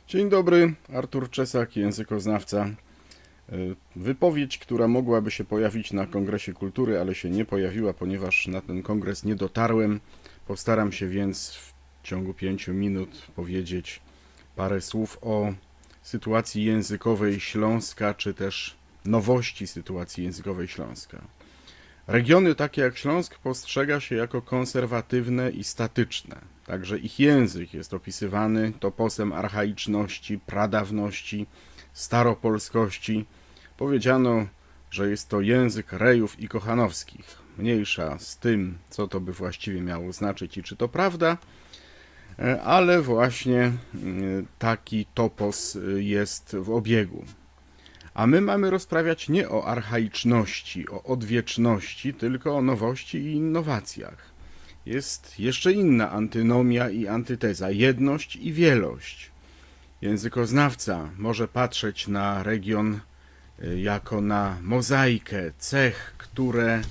Dzień dobry, Artur Czesak, językoznawca. Wypowiedź, która mogłaby się pojawić na Kongresie Kultury, ale się nie pojawiła, ponieważ na ten kongres nie dotarłem. Postaram się więc w ciągu 5 minut powiedzieć parę słów o sytuacji językowej Śląska, czy też nowości sytuacji językowej Śląska. Regiony takie jak Śląsk postrzega się jako konserwatywne i statyczne. Także ich język jest opisywany toposem archaiczności, pradawności, staropolskości. Powiedziano, że jest to język rejów i kochanowskich. Mniejsza z tym, co to by właściwie miało znaczyć i czy to prawda, ale właśnie taki topos jest w obiegu. A my mamy rozprawiać nie o archaiczności, o odwieczności, tylko o nowości i innowacjach. Jest jeszcze inna antynomia i antyteza, jedność i wielość. Językoznawca może patrzeć na region jako na mozaikę cech, które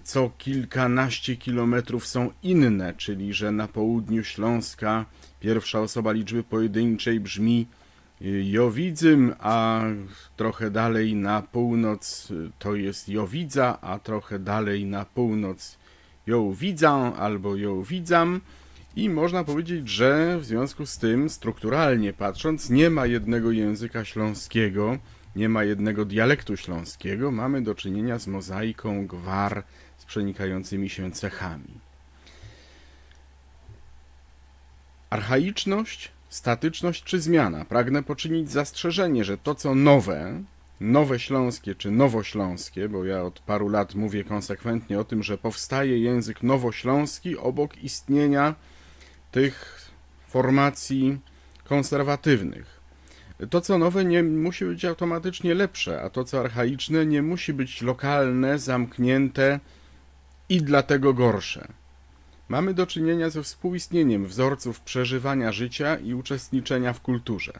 co kilkanaście kilometrów są inne, czyli że na południu Śląska pierwsza osoba liczby pojedynczej brzmi Jowidzym, a trochę dalej na północ to jest Jowidza, a trochę dalej na północ Jowidzę albo Jowidzam. I można powiedzieć, że w związku z tym, strukturalnie patrząc, nie ma jednego języka śląskiego, nie ma jednego dialektu śląskiego, mamy do czynienia z mozaiką gwar z przenikającymi się cechami. Archaiczność, statyczność czy zmiana? Pragnę poczynić zastrzeżenie, że to co nowe śląskie czy nowośląskie, bo ja od paru lat mówię konsekwentnie o tym, że powstaje język nowośląski obok istnienia tych formacji konserwatywnych. To co nowe nie musi być automatycznie lepsze, a to co archaiczne nie musi być lokalne, zamknięte i dlatego gorsze. Mamy do czynienia ze współistnieniem wzorców przeżywania życia i uczestniczenia w kulturze.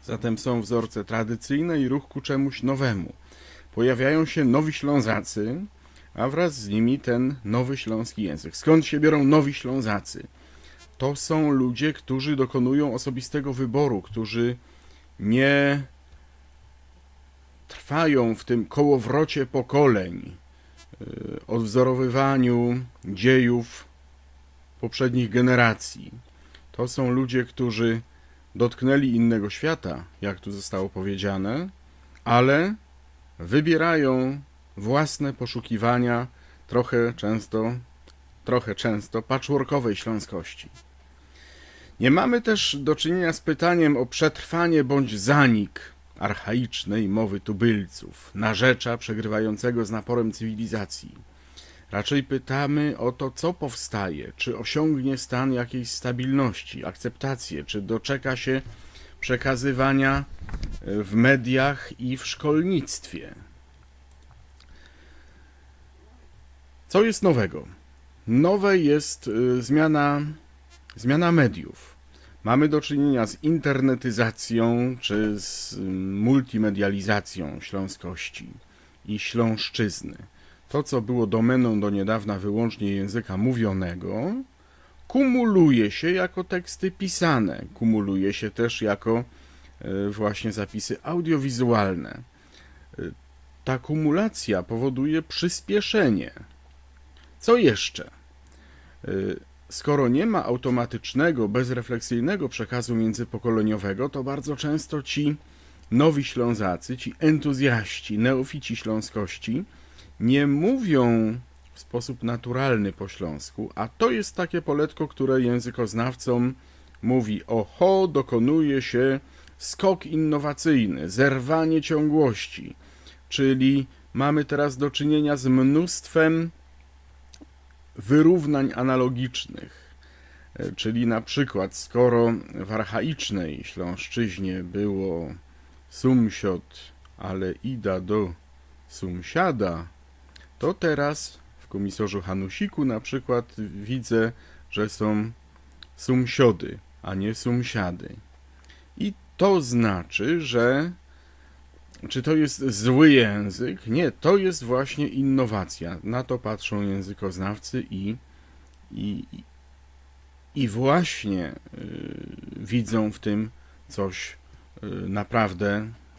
Zatem są wzorce tradycyjne i ruch ku czemuś nowemu. Pojawiają się nowi Ślązacy, a wraz z nimi ten nowy śląski język. Skąd się biorą nowi Ślązacy? To są ludzie, którzy dokonują osobistego wyboru, którzy nie trwają w tym kołowrocie pokoleń, odwzorowywaniu dziejów poprzednich generacji. To są ludzie, którzy dotknęli innego świata, jak tu zostało powiedziane, ale wybierają własne poszukiwania trochę często patchworkowej śląskości. Nie mamy też do czynienia z pytaniem o przetrwanie bądź zanik archaicznej mowy tubylców, narzecza przegrywającego z naporem cywilizacji. Raczej pytamy o to, co powstaje, czy osiągnie stan jakiejś stabilności, akceptację, czy doczeka się przekazywania w mediach i w szkolnictwie. Co jest nowego? Nowe jest zmiana mediów. Mamy do czynienia z internetyzacją czy z multimedializacją śląskości i śląszczyzny. To, co było domeną do niedawna wyłącznie języka mówionego, kumuluje się jako teksty pisane, kumuluje się też jako właśnie zapisy audiowizualne. Ta kumulacja powoduje przyspieszenie. Co jeszcze? Skoro nie ma automatycznego, bezrefleksyjnego przekazu międzypokoleniowego, to bardzo często ci nowi Ślązacy, ci entuzjaści, neofici śląskości nie mówią w sposób naturalny po śląsku, a to jest takie poletko, które językoznawcom mówi: oho, dokonuje się skok innowacyjny, zerwanie ciągłości, czyli mamy teraz do czynienia z mnóstwem wyrównań analogicznych, czyli na przykład skoro w archaicznej śląszczyźnie było sumsiot, ale ida do sumsiada, to teraz w komisorzu Hanusiku na przykład widzę, że są sumsiody, a nie sumsiady. I to znaczy, że czy to jest zły język? Nie, to jest właśnie innowacja. Na to patrzą językoznawcy i właśnie widzą w tym coś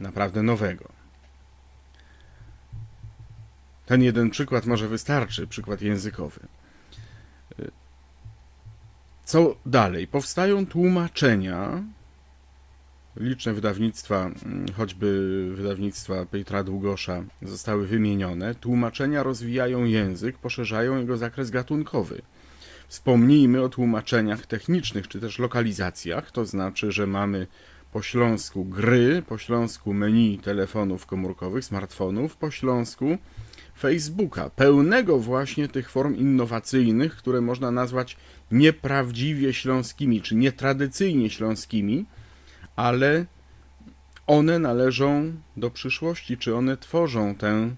naprawdę nowego. Ten jeden przykład może wystarczy, przykład językowy. Co dalej? Powstają tłumaczenia, liczne wydawnictwa, choćby wydawnictwa Pietra Długosza, zostały wymienione. Tłumaczenia rozwijają język, poszerzają jego zakres gatunkowy. Wspomnijmy o tłumaczeniach technicznych, czy też lokalizacjach, to znaczy, że mamy po śląsku gry, po śląsku menu telefonów komórkowych, smartfonów, po śląsku Facebooka, pełnego właśnie tych form innowacyjnych, które można nazwać nieprawdziwie śląskimi, czy nietradycyjnie śląskimi, ale one należą do przyszłości, czy one tworzą tę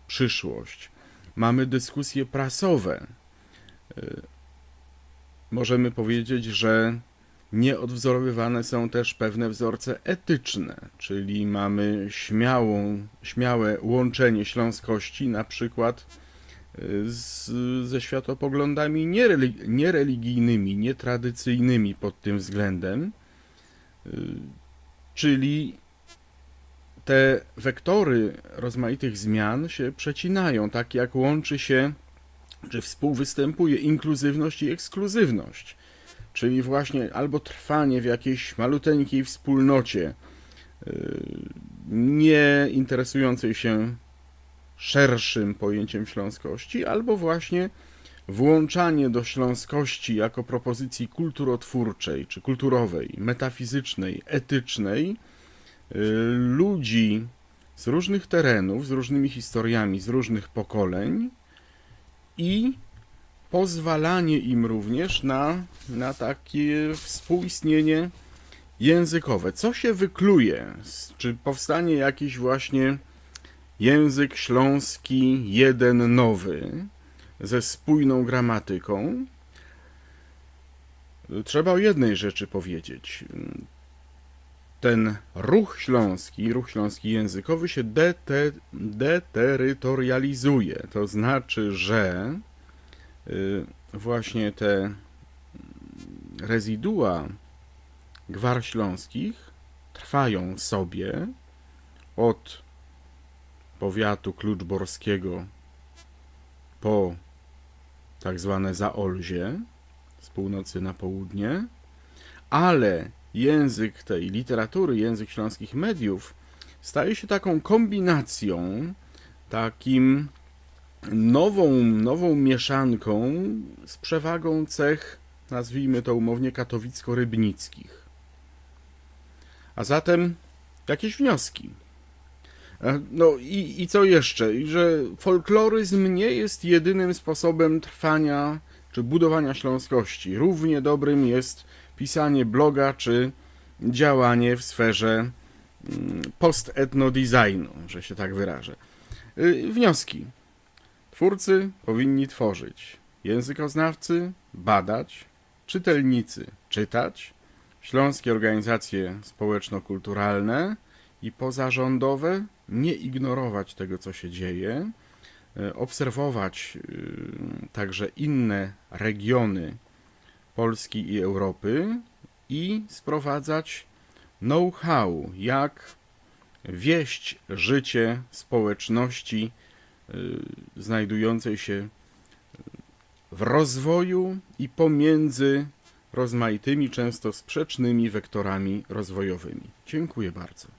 przyszłość. Mamy dyskusje prasowe. Możemy powiedzieć, że nieodwzorowywane są też pewne wzorce etyczne, czyli mamy śmiałe łączenie śląskości na przykład ze światopoglądami niereligijnymi, nietradycyjnymi pod tym względem, czyli te wektory rozmaitych zmian się przecinają, tak jak łączy się, czy współwystępuje inkluzywność i ekskluzywność, czyli właśnie albo trwanie w jakiejś maluteńkiej wspólnocie, nie interesującej się szerszym pojęciem śląskości, albo właśnie włączanie do śląskości jako propozycji kulturotwórczej, czy kulturowej, metafizycznej, etycznej ludzi z różnych terenów, z różnymi historiami, z różnych pokoleń i pozwalanie im również na takie współistnienie językowe. Co się wykluje? Czy powstanie jakiś właśnie język śląski jeden nowy, ze spójną gramatyką? Trzeba o jednej rzeczy powiedzieć. Ten ruch śląski językowy się deterytorializuje. To znaczy, że właśnie te rezydua gwar śląskich trwają sobie od powiatu kluczborskiego po tak zwane Zaolzie z północy na południe, ale język tej literatury, język śląskich mediów staje się taką kombinacją, takim nową mieszanką z przewagą cech, nazwijmy to umownie, katowicko-rybnickich. A zatem jakieś wnioski. No i co jeszcze? I że folkloryzm nie jest jedynym sposobem trwania czy budowania śląskości. Równie dobrym jest pisanie bloga czy działanie w sferze post-etno-designu, że się tak wyrażę. Wnioski. Twórcy powinni tworzyć, językoznawcy badać, czytelnicy czytać, śląskie organizacje społeczno-kulturalne i pozarządowe nie ignorować tego, co się dzieje, obserwować także inne regiony Polski i Europy i sprowadzać know-how, jak wieść życie społeczności znajdującej się w rozwoju i pomiędzy rozmaitymi, często sprzecznymi wektorami rozwojowymi. Dziękuję bardzo.